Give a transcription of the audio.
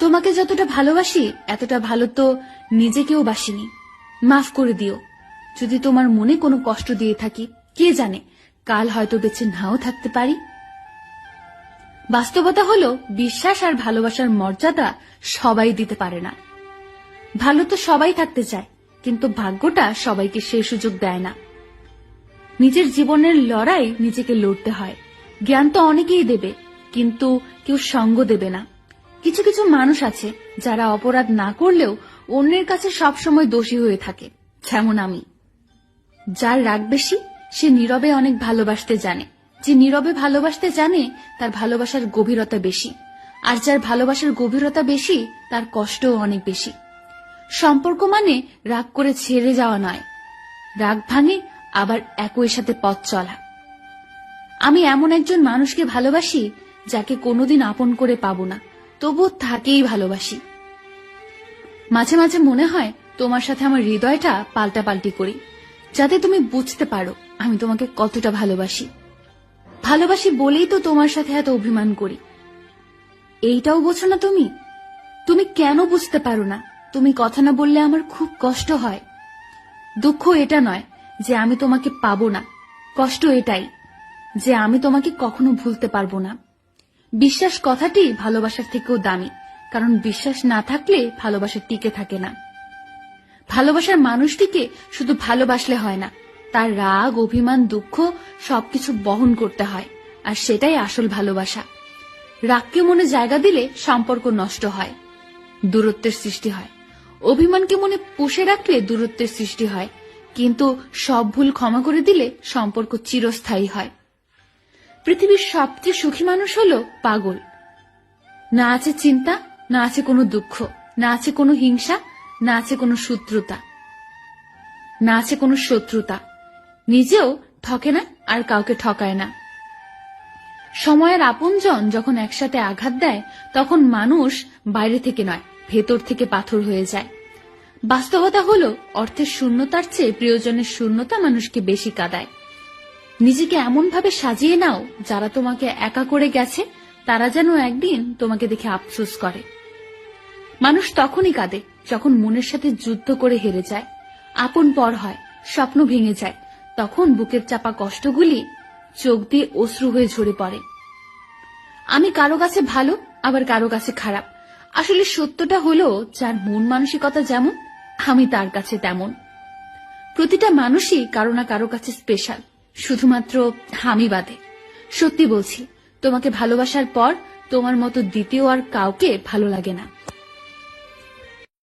তোমাকে যতটা ভালোবাসি এতটা ভালো তো নিজেকেও বাসিনি। মাফ করে দিও যদি তোমার মনে কোনো কষ্ট দিয়ে থাকি। কে জানে, কাল হয়তো বেঁচে নাও থাকতে পারি। বাস্তবতা হলো, বিশ্বাস আর ভালোবাসার মর্যাদা সবাই দিতে পারে না। ভালো তো সবাই থাকতে চায়, কিন্তু ভাগ্যটা সবাইকে সেই সুযোগ দেয় না। নিজের জীবনের লড়াই নিজেকে লড়তে হয়। জ্ঞান তো অনেকেই দেবে, কিন্তু কেউ সঙ্গ দেবে না। কিছু কিছু মানুষ আছে যারা অপরাধ না করলেও অন্যের কাছে সবসময় দোষী হয়ে থাকে, যেমন আমি। যার রাগ বেশি সে নীরবে অনেক ভালোবাসতে জানে। যে নীরবে ভালোবাসতে জানে তার ভালোবাসার গভীরতা বেশি, আর যার ভালোবাসার গভীরতা বেশি তার কষ্টও অনেক বেশি। সম্পর্ক মানে রাগ করে ছেড়ে যাওয়া নয়, রাগ ভাঙে আবার একই সাথে পথ চলা। আমি এমন একজন মানুষকে ভালোবাসি যাকে কোনোদিন আপন করে পাবো না, তবুও তাকেই ভালোবাসি। মাঝে মাঝে মনে হয় তোমার সাথে আমার হৃদয়টা পাল্টাপাল্টি করি, যাতে তুমি বুঝতে পারো আমি তোমাকে কতটা ভালোবাসি। ভালোবাসি বলেই তো তোমার সাথে এত অভিমান করি। এইটাও বোঝো না তুমি? তুমি কেন বুঝতে পারো না? তুমি কথা না বললে আমার খুব কষ্ট হয়। দুঃখ এটা নয় যে আমি তোমাকে পাবো না, কষ্ট এটাই যে আমি তোমাকে কখনো ভুলতে পারবো না। বিশ্বাস কথাটি ভালোবাসার থেকেও দামি, কারণ বিশ্বাস না থাকলে ভালোবাসা টিকে থাকে না। ভালোবাসার মানুষটিকে শুধু ভালোবাসলে হয় না, তার রাগ, অভিমান, দুঃখ সবকিছু বহন করতে হয়, আর সেটাই আসল ভালোবাসা। রাগকে মনে জায়গা দিলে সম্পর্ক নষ্ট হয়, দূরত্বের সৃষ্টি হয়। অভিমানকে মনে পুষে রাখলে দূরত্বের সৃষ্টি হয়, কিন্তু সব ভুল ক্ষমা করে দিলে সম্পর্ক চিরস্থায়ী হয়। পৃথিবীর সবচেয়ে সুখী মানুষ হলো পাগল। না আছে চিন্তা, না আছে কোনো দুঃখ, না আছে কোনো হিংসা, না আছে কোনো শত্রুতা, না আছে কোনো শত্রুতা। নিজেও ঠকে না আর কাউকে ঠকায় না। সময়ের আপনজন যখন একসাথে আঘাত দেয় তখন মানুষ বাইরে থেকে নয়, ভেতর থেকে পাথর হয়ে যায়। বাস্তবতা হলো, অর্থের শূন্যতার চেয়ে প্রিয়জনের শূন্যতা মানুষকে বেশি কাঁদায়। নিজেকে এমন ভাবে সাজিয়ে নাও, যারা তোমাকে একা করে গেছে তারা যেন একদিন তোমাকে দেখে আফসোস করে। মানুষ তখনই কাঁদে যখন মনের সাথে যুদ্ধ করে হেরে যায়, আপন পর হয়, স্বপ্ন ভেঙে যায়। তখন বুকের চাপা কষ্টগুলি চোখ দিয়ে অশ্রু হয়ে ঝরে পড়ে। আমি কারো কাছে ভালো, আবার কারো কাছে খারাপ। আসলে সত্যটা হলো, যার মন মানসিকতা যেমন আমি তার কাছে তেমন। প্রতিটা মানুষই কারো না কারো কাছে স্পেশাল, শুধুমাত্র আমি বাদে। সত্যি বলছি, তোমাকে ভালোবাসার পর তোমার মতো দ্বিতীয় আর কাউকে ভালো লাগে না।